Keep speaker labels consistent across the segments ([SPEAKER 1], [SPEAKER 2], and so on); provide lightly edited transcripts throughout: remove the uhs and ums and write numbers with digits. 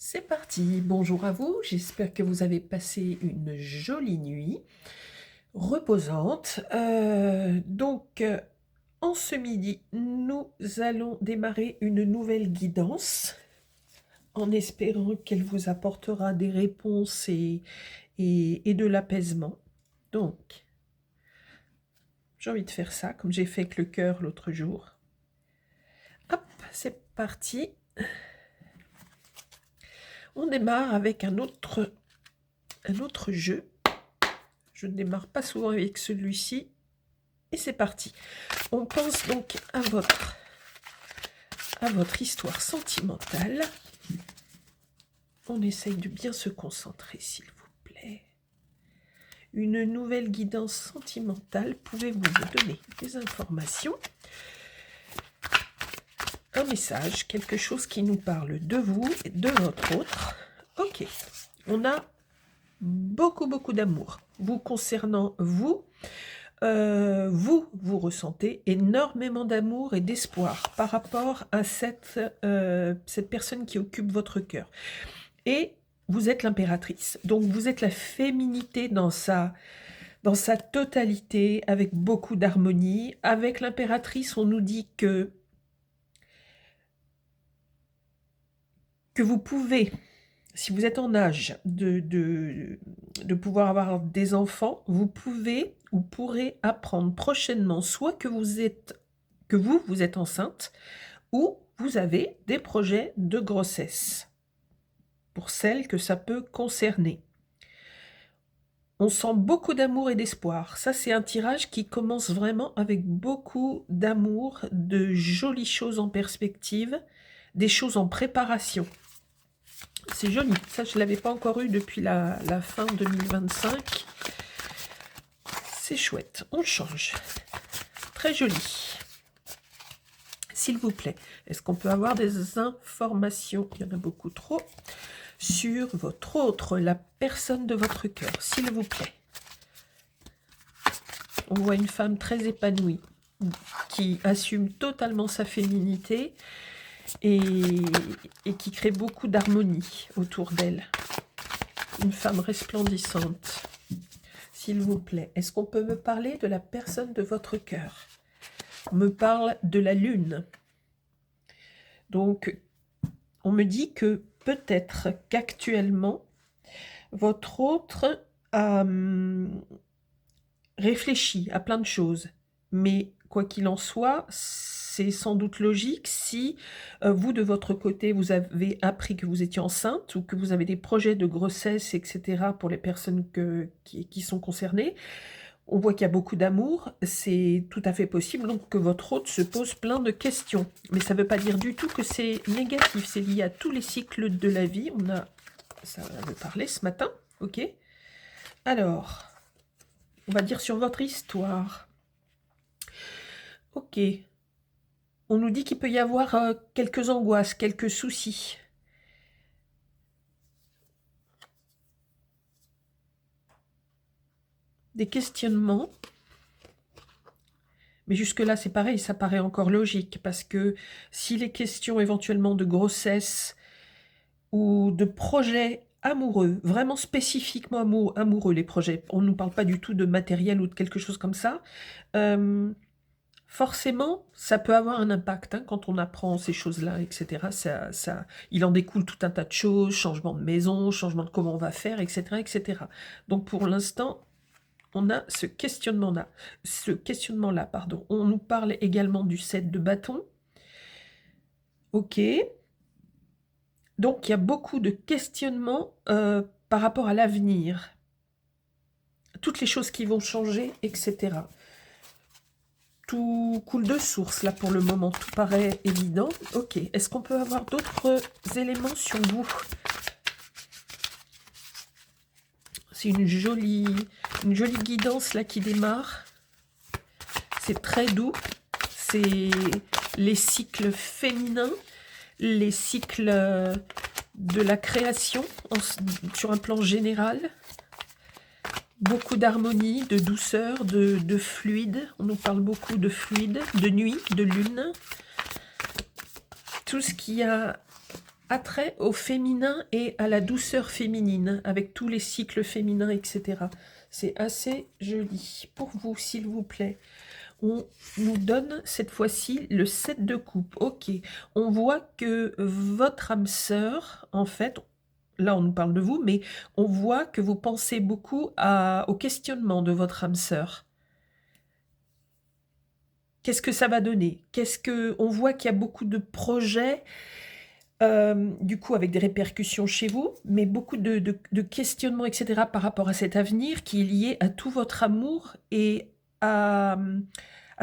[SPEAKER 1] C'est parti, bonjour à vous, j'espère que vous avez passé une jolie nuit, reposante. En ce midi, nous allons démarrer une nouvelle guidance, en espérant qu'elle vous apportera des réponses et de l'apaisement. Donc, j'ai envie de faire ça, comme j'ai fait avec le cœur l'autre jour. Hop, c'est parti. On démarre avec un autre jeu. Je ne démarre pas souvent avec celui-ci. Et c'est parti. On pense donc à votre histoire sentimentale. On essaye de bien se concentrer, s'il vous plaît. Une nouvelle guidance sentimentale. Pouvez-vous me donner des informations? Un message, quelque chose qui nous parle de vous et de votre autre. Ok. On a beaucoup d'amour vous concernant, vous. Vous ressentez énormément d'amour et d'espoir par rapport à cette personne qui occupe votre cœur. Et vous êtes l'impératrice. Donc, vous êtes la féminité dans sa totalité, avec beaucoup d'harmonie. Avec l'impératrice, on nous dit que vous pouvez, si vous êtes en âge de pouvoir avoir des enfants, vous pouvez ou pourrez apprendre prochainement soit que vous êtes enceinte ou vous avez des projets de grossesse, pour celles que ça peut concerner. On sent beaucoup d'amour et d'espoir. Ça, c'est un tirage qui commence vraiment avec beaucoup d'amour, de jolies choses en perspective, des choses en préparation. C'est joli. Ça, je ne l'avais pas encore eu depuis la fin 2025. C'est chouette. On change. Très joli. S'il vous plaît, est-ce qu'on peut avoir des informations, il y en a beaucoup trop, sur votre autre, la personne de votre cœur, s'il vous plaît. On voit une femme très épanouie, qui assume totalement sa féminité et qui crée beaucoup d'harmonie autour d'elle. Une femme resplendissante. S'il vous plaît, est-ce qu'on peut me parler de la personne de votre cœur? On me parle de la lune. Donc, on me dit que peut-être qu'actuellement, votre autre a réfléchi à plein de choses. Mais quoi qu'il en soit, c'est sans doute logique si vous, de votre côté, vous avez appris que vous étiez enceinte ou que vous avez des projets de grossesse, etc. pour les personnes qui sont concernées. On voit qu'il y a beaucoup d'amour, c'est tout à fait possible donc que votre hôte se pose plein de questions. Mais ça ne veut pas dire du tout que c'est négatif, c'est lié à tous les cycles de la vie. Ça veut parler ce matin, ok? Alors, on va dire sur votre histoire. Ok. On nous dit qu'il peut y avoir quelques angoisses, quelques soucis. Des questionnements. Mais jusque-là, c'est pareil, ça paraît encore logique, parce que si les questions éventuellement de grossesse ou de projets amoureux, vraiment spécifiquement amoureux, les projets, on ne nous parle pas du tout de matériel ou de quelque chose comme ça, forcément, ça peut avoir un impact quand on apprend ces choses-là, etc. Il en découle tout un tas de choses, changement de maison, changement de comment on va faire, etc. etc. Donc pour l'instant, on a ce questionnement-là. On nous parle également du 7 de bâton. Ok. Donc, il y a beaucoup de questionnements par rapport à l'avenir. Toutes les choses qui vont changer, etc. Tout coule de source, là, pour le moment. Tout paraît évident. Ok. Est-ce qu'on peut avoir d'autres éléments sur vous? C'est une jolie guidance là qui démarre. C'est très doux. C'est les cycles féminins, les cycles de la création sur un plan général. Beaucoup d'harmonie, de douceur, de fluide. On nous parle beaucoup de fluide, de nuit, de lune. Tout ce qui a attrait au féminin et à la douceur féminine, avec tous les cycles féminins, etc. C'est assez joli. Pour vous, s'il vous plaît, on nous donne cette fois-ci le 7 de coupe. Ok, on voit que votre âme sœur, en fait, là on nous parle de vous, mais on voit que vous pensez beaucoup au questionnement de votre âme sœur. Qu'est-ce que ça va donner? On voit qu'il y a beaucoup de projets, du coup avec des répercussions chez vous, mais beaucoup de questionnements, etc. par rapport à cet avenir qui est lié à tout votre amour et à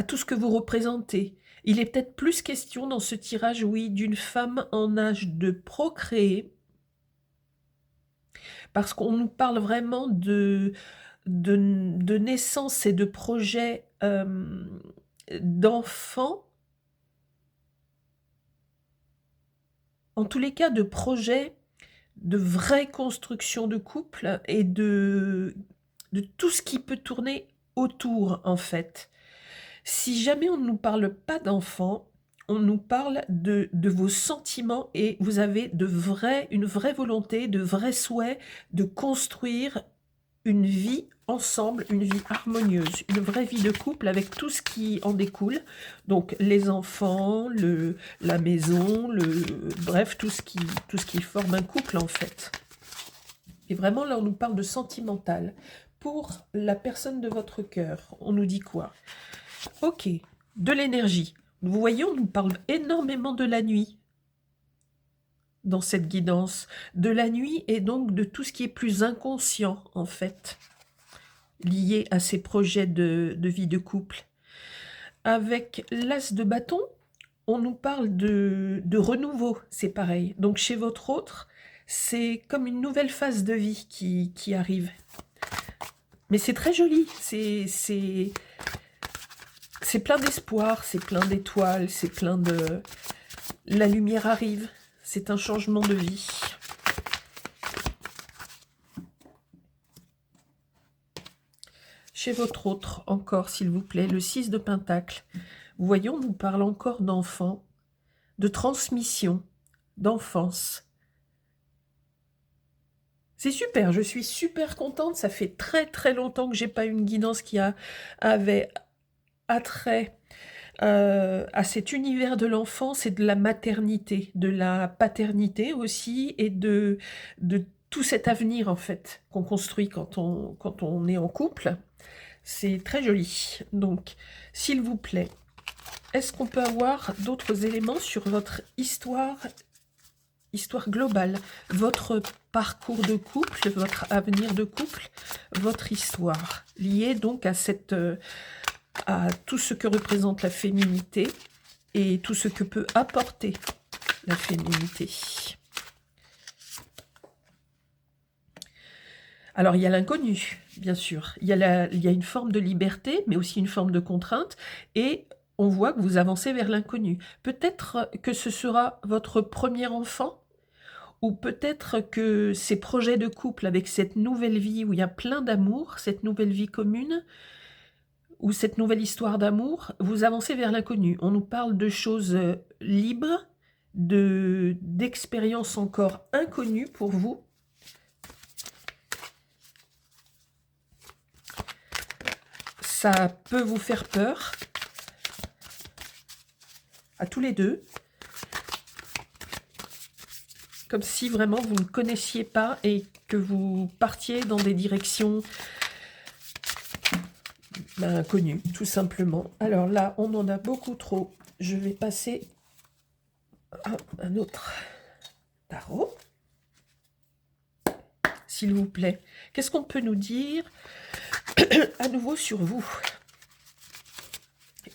[SPEAKER 1] tout ce que vous représentez. Il est peut-être plus question dans ce tirage, oui, d'une femme en âge de procréer, parce qu'on nous parle vraiment de naissance et de projets d'enfants, en tous les cas de projets de vraie construction de couple et de tout ce qui peut tourner autour, en fait. Si jamais on ne nous parle pas d'enfants, on nous parle de vos sentiments et vous avez une vraie volonté, de vrais souhaits de construire une vie ensemble, une vie harmonieuse, une vraie vie de couple avec tout ce qui en découle. Donc les enfants, la maison, bref, tout ce qui forme un couple en fait. Et vraiment là on nous parle de sentimental. Pour la personne de votre cœur, on nous dit quoi? Ok, de l'énergie. Vous voyez, on nous parle énormément de la nuit dans cette guidance. De la nuit et donc de tout ce qui est plus inconscient en fait, lié à ces projets de vie de couple. Avec l'as de bâton, on nous parle de renouveau, c'est pareil. Donc chez votre autre, c'est comme une nouvelle phase de vie qui arrive. Mais c'est très joli, c'est plein d'espoir, c'est plein d'étoiles, c'est plein de... La lumière arrive, c'est un changement de vie. Chez votre autre, encore, s'il vous plaît, le 6 de Pentacle. Vous voyez, on nous parle encore d'enfants, de transmission, d'enfance. C'est super, je suis super contente. Ça fait très très longtemps que j'ai pas eu une guidance qui avait attrait à cet univers de l'enfance et de la maternité, de la paternité aussi, et de tout cet avenir en fait qu'on construit quand on est en couple. C'est très joli. Donc, s'il vous plaît, est-ce qu'on peut avoir d'autres éléments sur votre histoire globale, votre parcours de couple, votre avenir de couple, votre histoire, liée donc à tout ce que représente la féminité et tout ce que peut apporter la féminité. Alors, il y a l'inconnu, bien sûr. Il y a une forme de liberté, mais aussi une forme de contrainte. Et on voit que vous avancez vers l'inconnu. Peut-être que ce sera votre premier enfant, ou peut-être que ces projets de couple avec cette nouvelle vie où il y a plein d'amour, cette nouvelle vie commune, ou cette nouvelle histoire d'amour, vous avancez vers l'inconnu. On nous parle de choses libres, d'expériences encore inconnues pour vous. Ça peut vous faire peur, à tous les deux, comme si vraiment vous ne connaissiez pas et que vous partiez dans des directions inconnues, tout simplement. Alors là, on en a beaucoup trop. Je vais passer à un autre tarot, s'il vous plaît. Qu'est-ce qu'on peut nous dire à nouveau sur vous?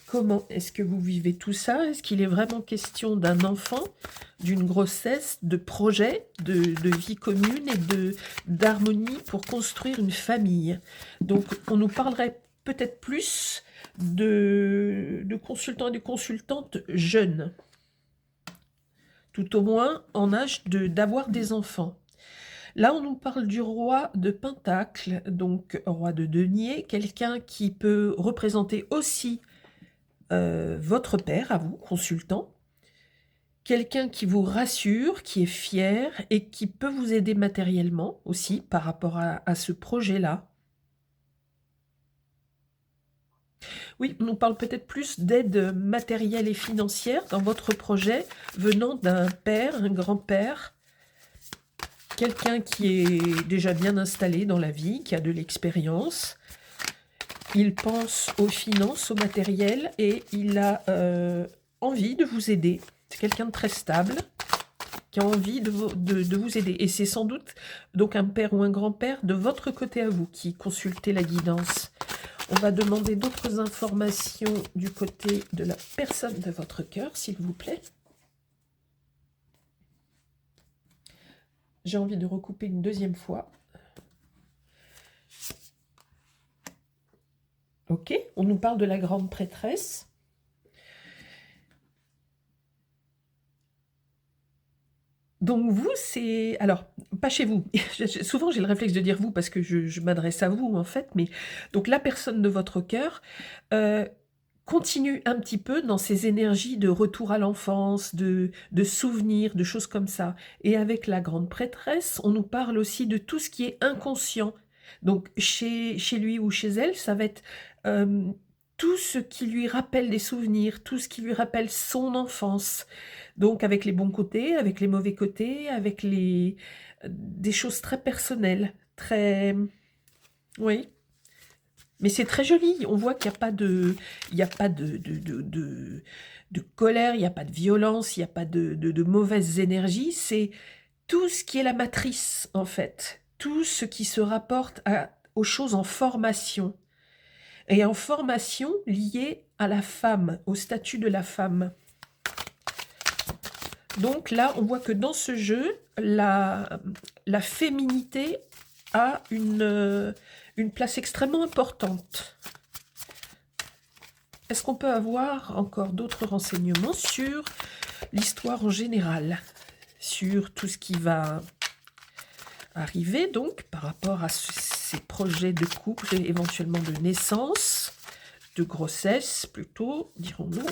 [SPEAKER 1] Comment est-ce que vous vivez tout ça? Est-ce qu'il est vraiment question d'un enfant, d'une grossesse, de projet, de vie commune et d'harmonie pour construire une famille? Donc, on nous parlerait peut-être plus de consultants et de consultantes jeunes, tout au moins en âge d'avoir des enfants. Là, on nous parle du roi de Pentacle, donc roi de denier, quelqu'un qui peut représenter aussi votre père, à vous, consultant, quelqu'un qui vous rassure, qui est fier et qui peut vous aider matériellement aussi par rapport à ce projet-là. Oui, on nous parle peut-être plus d'aide matérielle et financière dans votre projet venant d'un père, un grand-père, quelqu'un qui est déjà bien installé dans la vie, qui a de l'expérience. Il pense aux finances, au matériel et il a envie de vous aider. C'est quelqu'un de très stable qui a envie de vous aider. Et c'est sans doute donc un père ou un grand-père de votre côté à vous qui consultez la guidance. On va demander d'autres informations du côté de la personne de votre cœur, s'il vous plaît. J'ai envie de recouper une deuxième fois. Ok, on nous parle de la grande prêtresse. Donc vous, c'est... Alors, pas chez vous. Souvent, j'ai le réflexe de dire vous parce que je m'adresse à vous, en fait. Mais donc, la personne de votre cœur continue un petit peu dans ces énergies de retour à l'enfance, de souvenirs, de choses comme ça. Et avec la grande prêtresse, on nous parle aussi de tout ce qui est inconscient. Donc, chez lui ou chez elle, ça va être tout ce qui lui rappelle des souvenirs, tout ce qui lui rappelle son enfance. Donc, avec les bons côtés, avec les mauvais côtés, avec des choses très personnelles, très... Oui. Mais c'est très joli. On voit qu'il n'y a pas il n'y a pas de colère, il n'y a pas de violence, il n'y a pas de mauvaises énergies. C'est tout ce qui est la matrice, en fait. Tout ce qui se rapporte aux choses en formation. Et en formation liée à la femme, au statut de la femme. Donc là, on voit que dans ce jeu, la féminité a une place extrêmement importante. Est-ce qu'on peut avoir encore d'autres renseignements sur l'histoire en général, sur tout ce qui va arriver donc par rapport à ces projets de couple et éventuellement de naissance, de grossesse plutôt, dirons-nous.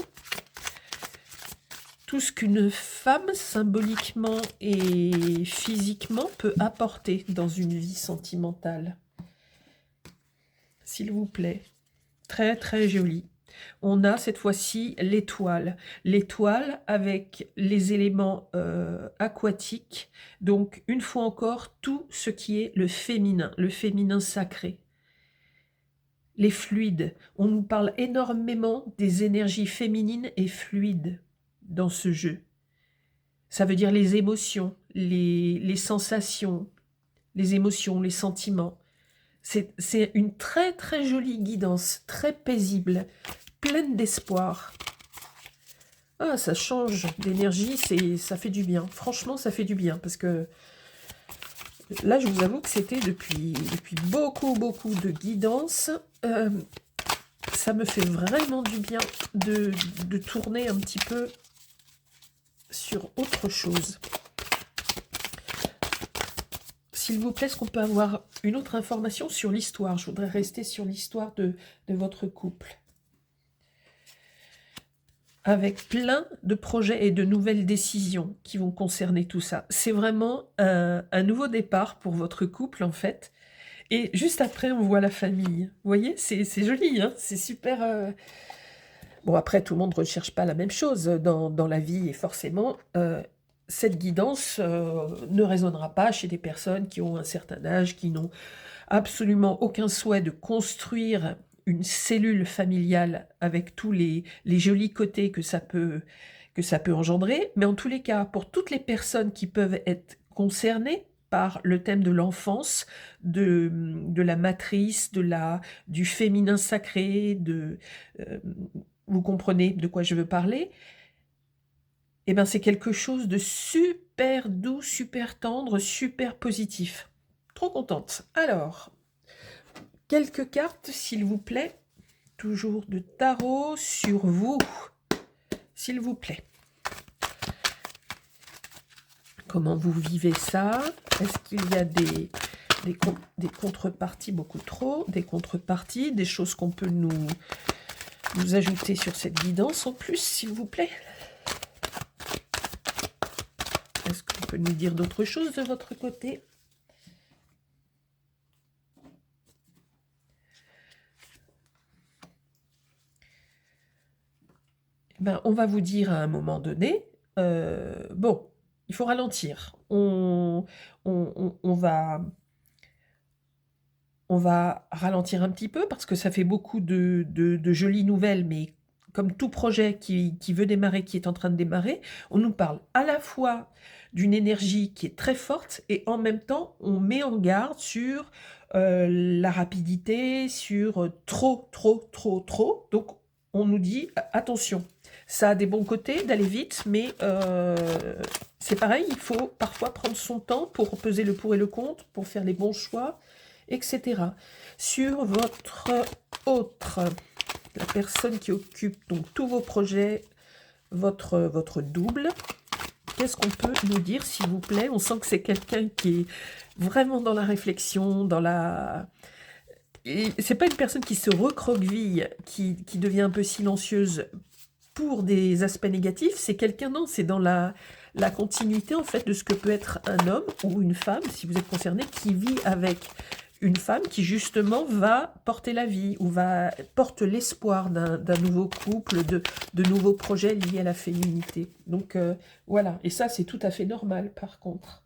[SPEAKER 1] Tout ce qu'une femme, symboliquement et physiquement, peut apporter dans une vie sentimentale. S'il vous plaît. Très, très joli. On a cette fois-ci l'étoile. L'étoile avec les éléments aquatiques. Donc, une fois encore, tout ce qui est le féminin sacré. Les fluides. On nous parle énormément des énergies féminines et fluides dans ce jeu. Ça veut dire les émotions, les sensations, les émotions, les sentiments. C'est une très très jolie guidance, très paisible, pleine d'espoir. Ah, ça change d'énergie, ça fait du bien. Franchement, ça fait du bien, parce que là, je vous avoue que c'était depuis beaucoup de guidance. Ça me fait vraiment du bien de tourner un petit peu sur autre chose. S'il vous plaît, est-ce qu'on peut avoir une autre information sur l'histoire? Je voudrais rester sur l'histoire de votre couple. Avec plein de projets et de nouvelles décisions qui vont concerner tout ça. C'est vraiment un nouveau départ pour votre couple, en fait. Et juste après, on voit la famille. Vous voyez, c'est joli, hein, c'est super... Bon, après, tout le monde ne recherche pas la même chose dans la vie, et forcément... cette guidance ne résonnera pas chez des personnes qui ont un certain âge, qui n'ont absolument aucun souhait de construire une cellule familiale avec tous les jolis côtés que ça peut engendrer. Mais en tous les cas, pour toutes les personnes qui peuvent être concernées par le thème de l'enfance, de la matrice, du féminin sacré, vous comprenez de quoi je veux parler. Eh bien, c'est quelque chose de super doux, super tendre, super positif. Trop contente. Alors, quelques cartes, s'il vous plaît. Toujours de tarot sur vous, s'il vous plaît. Comment vous vivez ça? Est-ce qu'il y a des contreparties, beaucoup trop, des contreparties, des choses qu'on peut nous ajouter sur cette guidance en plus, s'il vous plaît? Qu'est-ce qu'on peut nous dire d'autre chose de votre côté? Ben, on va vous dire à un moment donné, bon, il faut ralentir. On va ralentir un petit peu parce que ça fait beaucoup de jolies nouvelles, mais comme tout projet qui veut démarrer, qui est en train de démarrer, on nous parle à la fois d'une énergie qui est très forte et en même temps, on met en garde sur la rapidité, sur trop, trop, trop, trop. Donc, on nous dit attention. Ça a des bons côtés d'aller vite, mais c'est pareil, il faut parfois prendre son temps pour peser le pour et le contre, pour faire les bons choix, etc. Sur votre autre, la personne qui occupe donc tous vos projets, votre double, qu'est-ce qu'on peut nous dire, s'il vous plaît? On sent que c'est quelqu'un qui est vraiment dans la réflexion, dans la... C'est pas une personne qui se recroqueville, qui devient un peu silencieuse pour des aspects négatifs, c'est quelqu'un, non, c'est dans la continuité, en fait, de ce que peut être un homme ou une femme, si vous êtes concerné, qui vit avec une femme qui, justement, va porter la vie ou porte l'espoir d'un nouveau couple, de nouveaux projets liés à la féminité. Donc, voilà. Et ça, c'est tout à fait normal, par contre.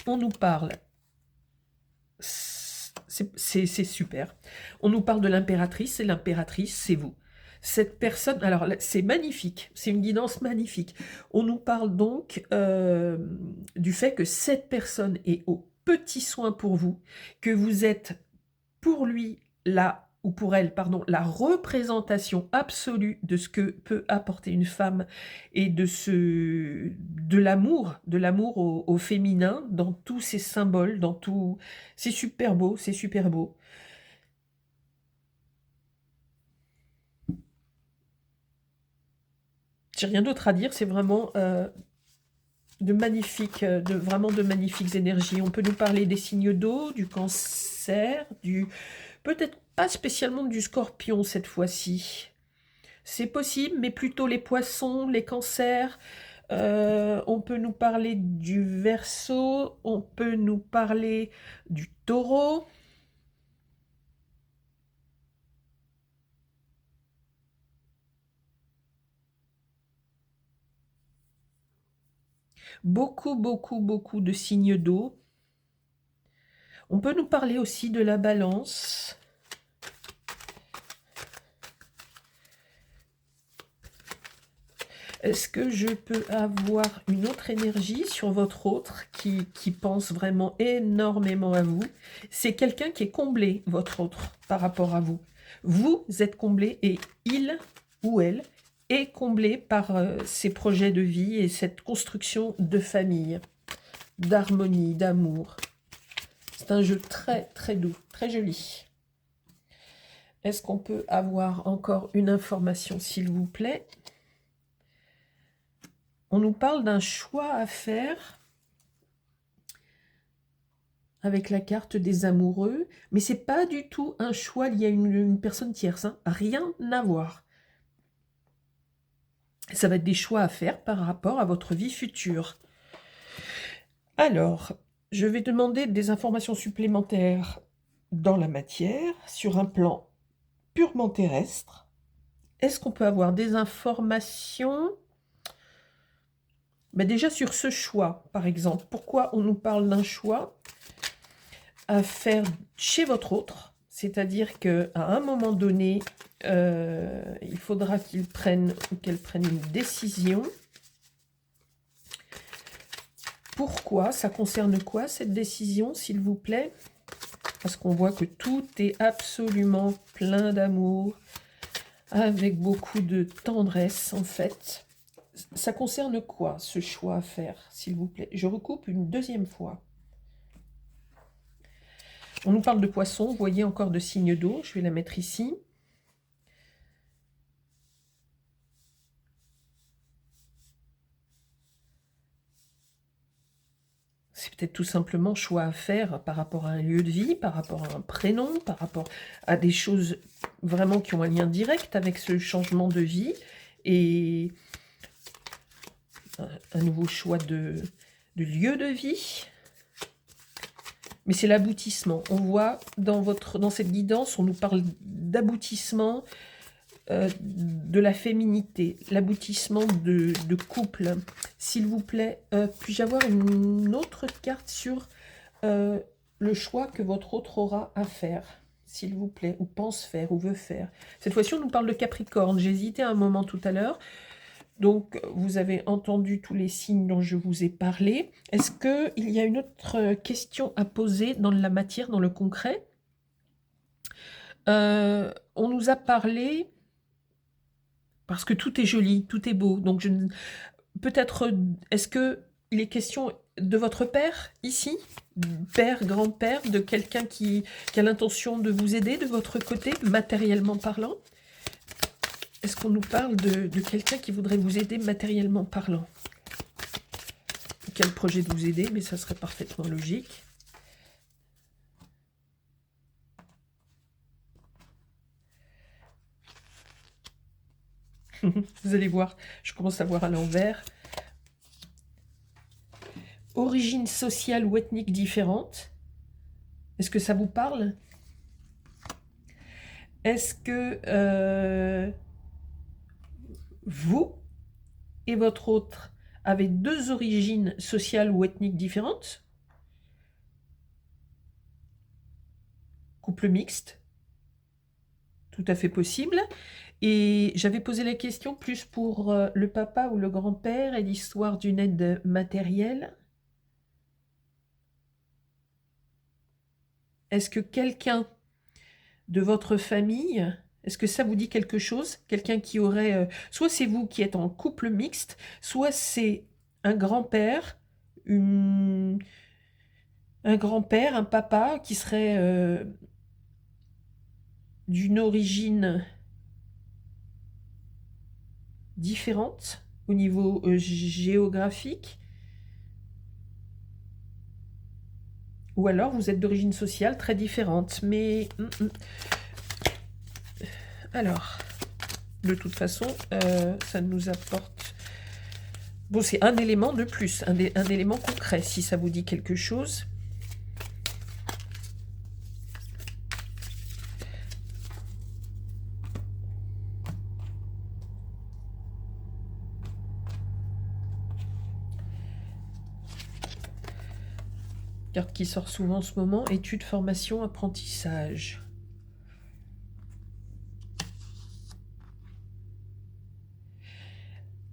[SPEAKER 1] On nous parle... C'est super. On nous parle de l'impératrice, et l'impératrice, c'est vous. Cette personne, alors c'est magnifique, c'est une guidance magnifique. On nous parle donc du fait que cette personne est au petit soin pour vous, que vous êtes pour lui ou pour elle, pardon, la représentation absolue de ce que peut apporter une femme et de l'amour au féminin, dans tous ses symboles, dans tout. C'est super beau, c'est super beau. J'ai rien d'autre à dire, c'est vraiment vraiment de magnifiques énergies. On peut nous parler des signes d'eau, du cancer, peut-être pas spécialement du scorpion cette fois-ci. C'est possible, mais plutôt les poissons, les cancers. On peut nous parler du Verseau, on peut nous parler du Taureau. Beaucoup, beaucoup, beaucoup de signes d'eau. On peut nous parler aussi de la Balance. Est-ce que je peux avoir une autre énergie sur votre autre qui pense vraiment énormément à vous? C'est quelqu'un qui est comblé, votre autre, par rapport à vous. Vous êtes comblé et il ou elle est comblé par ses projets de vie et cette construction de famille, d'harmonie, d'amour. C'est un jeu très, très doux, très joli. Est-ce qu'on peut avoir encore une information, s'il vous plaît? On nous parle d'un choix à faire avec la carte des amoureux, mais c'est pas du tout un choix lié à une personne tierce, hein. Rien à voir. Ça va être des choix à faire par rapport à votre vie future. Alors, je vais demander des informations supplémentaires dans la matière, sur un plan purement terrestre. Est-ce qu'on peut avoir des informations déjà sur ce choix, par exemple? Pourquoi on nous parle d'un choix à faire chez votre autre? C'est-à-dire qu'à un moment donné, il faudra qu'il prenne ou qu'elle prenne une décision. Pourquoi? Ça concerne quoi, cette décision, s'il vous plaît? Parce qu'on voit que tout est absolument plein d'amour, avec beaucoup de tendresse, en fait. Ça concerne quoi, ce choix à faire, s'il vous plaît? Je recoupe une deuxième fois. On nous parle de poisson, vous voyez encore de signes d'eau, je vais la mettre ici. C'est peut-être tout simplement choix à faire par rapport à un lieu de vie, par rapport à un prénom, par rapport à des choses vraiment qui ont un lien direct avec ce changement de vie. Et un nouveau choix de lieu de vie. Mais c'est l'aboutissement. On voit dans cette guidance, on nous parle d'aboutissement, de la féminité, l'aboutissement de couple. S'il vous plaît, puis-je avoir une autre carte sur le choix que votre autre aura à faire, s'il vous plaît, ou pense faire, ou veut faire. Cette fois-ci, on nous parle de Capricorne. J'ai hésité un moment tout à l'heure. Donc, vous avez entendu tous les signes dont je vous ai parlé. Est-ce qu'il y a une autre question à poser dans la matière, dans le concret? On nous a parlé, parce que tout est joli, tout est beau, donc peut-être, est-ce qu'il est question de votre père, ici? Père, grand-père, de quelqu'un qui a l'intention de vous aider de votre côté, matériellement parlant? Est-ce qu'on nous parle de quelqu'un qui voudrait vous aider matériellement parlant? Quel projet de vous aider? Mais ça serait parfaitement logique. Vous allez voir, je commence à voir à l'envers. Origine sociale ou ethnique différente. Est-ce que ça vous parle? Est-ce que vous et votre autre avez deux origines sociales ou ethniques différentes? Couple mixte, tout à fait possible. Et j'avais posé la question plus pour le papa ou le grand-père et l'histoire d'une aide matérielle. Est-ce que quelqu'un de votre famille, est-ce que ça vous dit quelque chose? Quelqu'un qui aurait... soit c'est vous qui êtes en couple mixte, soit c'est un grand-père, un grand-père, un papa qui serait d'une origine différente au niveau géographique. Ou alors vous êtes d'origine sociale très différente. Mais alors, de toute façon, ça nous apporte... Bon, c'est un élément de plus, un élément concret, si ça vous dit quelque chose. Carte qui sort souvent en ce moment, études, formation, apprentissage.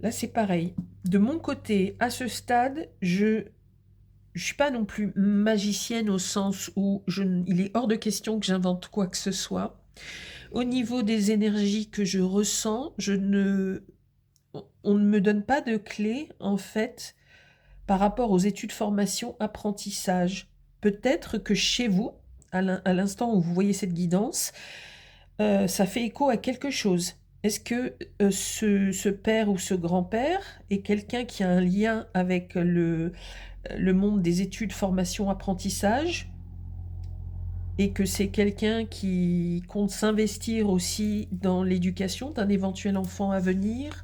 [SPEAKER 1] Là, c'est pareil. De mon côté, à ce stade, je ne suis pas non plus magicienne au sens où il est hors de question que j'invente quoi que ce soit. Au niveau des énergies que je ressens, on ne me donne pas de clé, en fait, par rapport aux études, formation, apprentissage. Peut-être que chez vous, à l'instant où vous voyez cette guidance, ça fait écho à quelque chose. Est-ce que ce père ou ce grand-père est quelqu'un qui a un lien avec le monde des études, formation, apprentissage, et que c'est quelqu'un qui compte s'investir aussi dans l'éducation d'un éventuel enfant à venir?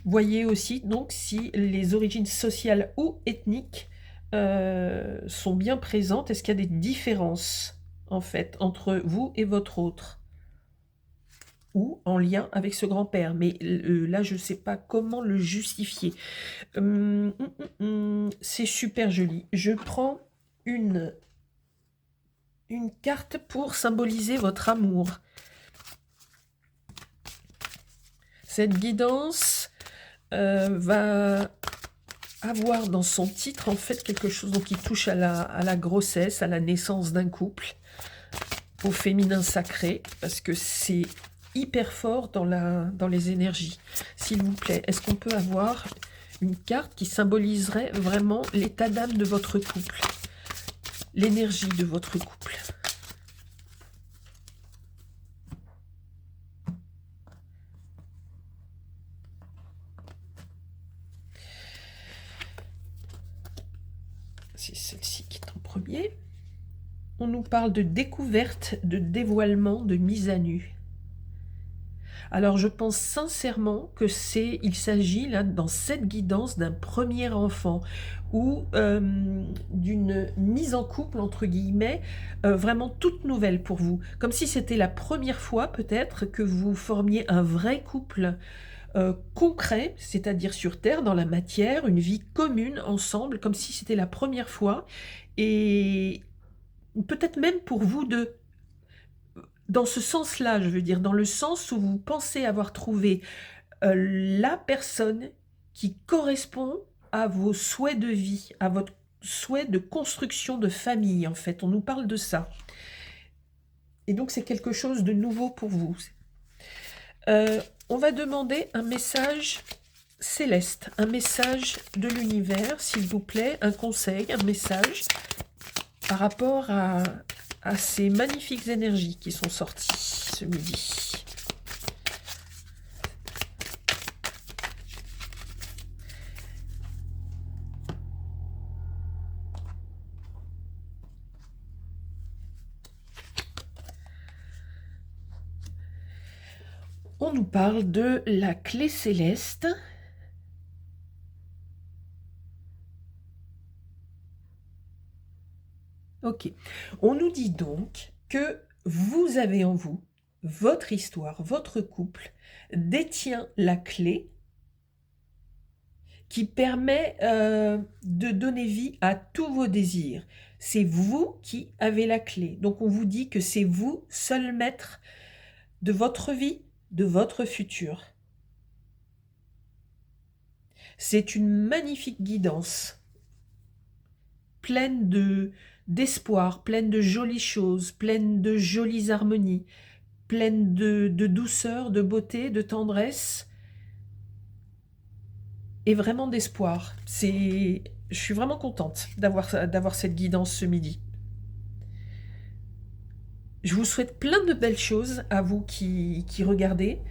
[SPEAKER 1] Voyez aussi donc si les origines sociales ou ethniques sont bien présentes. Est-ce qu'il y a des différences en fait entre vous et votre autre, ou en lien avec ce grand-père? Mais là, je ne sais pas comment le justifier. C'est super joli. Je prends une carte pour symboliser votre amour. Cette guidance va avoir dans son titre en fait quelque chose donc, qui touche à la grossesse, à la naissance d'un couple, au féminin sacré, parce que c'est hyper fort dans les énergies. S'il vous plaît, est-ce qu'on peut avoir une carte qui symboliserait vraiment l'état d'âme de votre couple, l'énergie de votre couple? C'est celle-ci qui est en premier. On nous parle de découverte, de dévoilement, de mise à nu. Alors je pense sincèrement que il s'agit là, dans cette guidance, d'un premier enfant ou d'une mise en couple entre guillemets, vraiment toute nouvelle pour vous. Comme si c'était la première fois peut-être que vous formiez un vrai couple, concret, c'est-à-dire sur terre, dans la matière, une vie commune ensemble, comme si c'était la première fois et peut-être même pour vous 2. Dans ce sens-là, je veux dire, dans le sens où vous pensez avoir trouvé, la personne qui correspond à vos souhaits de vie, à votre souhait de construction de famille, en fait. On nous parle de ça et donc c'est quelque chose de nouveau pour vous. On va demander un message céleste, un message de l'univers, s'il vous plaît, un conseil, un message par rapport à ces magnifiques énergies qui sont sorties ce midi. On nous parle de la clé céleste. Ok. On nous dit donc que vous avez en vous, votre histoire, votre couple détient la clé qui permet de donner vie à tous vos désirs. C'est vous qui avez la clé. Donc on vous dit que c'est vous, seul maître de votre vie, de votre futur. C'est une magnifique guidance, pleine d'espoir, pleine de jolies choses, pleine de jolies harmonies, pleine de douceur, de beauté, de tendresse et vraiment d'espoir. Je suis vraiment contente d'avoir cette guidance ce midi. Je vous souhaite plein de belles choses à vous qui regardez.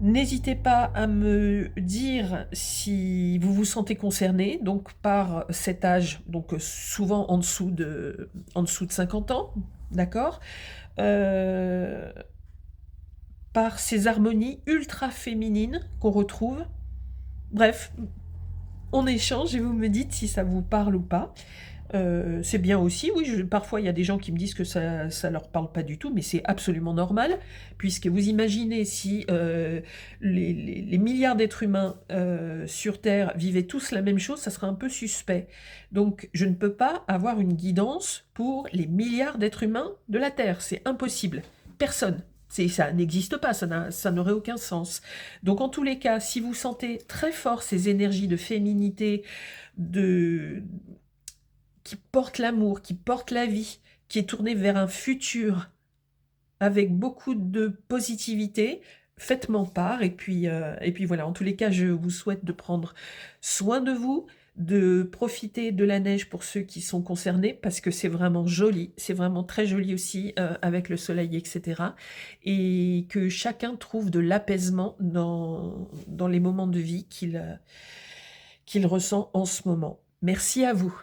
[SPEAKER 1] N'hésitez pas à me dire si vous vous sentez concerné, donc par cet âge, donc souvent en dessous de 50 ans, d'accord, par ces harmonies ultra féminines qu'on retrouve. Bref, on échange et vous me dites si ça vous parle ou pas. C'est bien aussi, oui, parfois il y a des gens qui me disent que ça leur parle pas du tout, mais c'est absolument normal, puisque vous imaginez si les milliards d'êtres humains sur Terre vivaient tous la même chose, ça serait un peu suspect. Donc je ne peux pas avoir une guidance pour les milliards d'êtres humains de la Terre, c'est impossible. Personne. Ça n'existe pas, ça n'aurait aucun sens. Donc en tous les cas, si vous sentez très fort ces énergies de féminité, qui porte l'amour, qui porte la vie, qui est tournée vers un futur avec beaucoup de positivité, faites-m'en part. Et puis voilà, en tous les cas, je vous souhaite de prendre soin de vous, de profiter de la neige pour ceux qui sont concernés, parce que c'est vraiment joli, c'est vraiment très joli aussi avec le soleil, etc. Et que chacun trouve de l'apaisement dans les moments de vie qu'il ressent en ce moment. Merci à vous.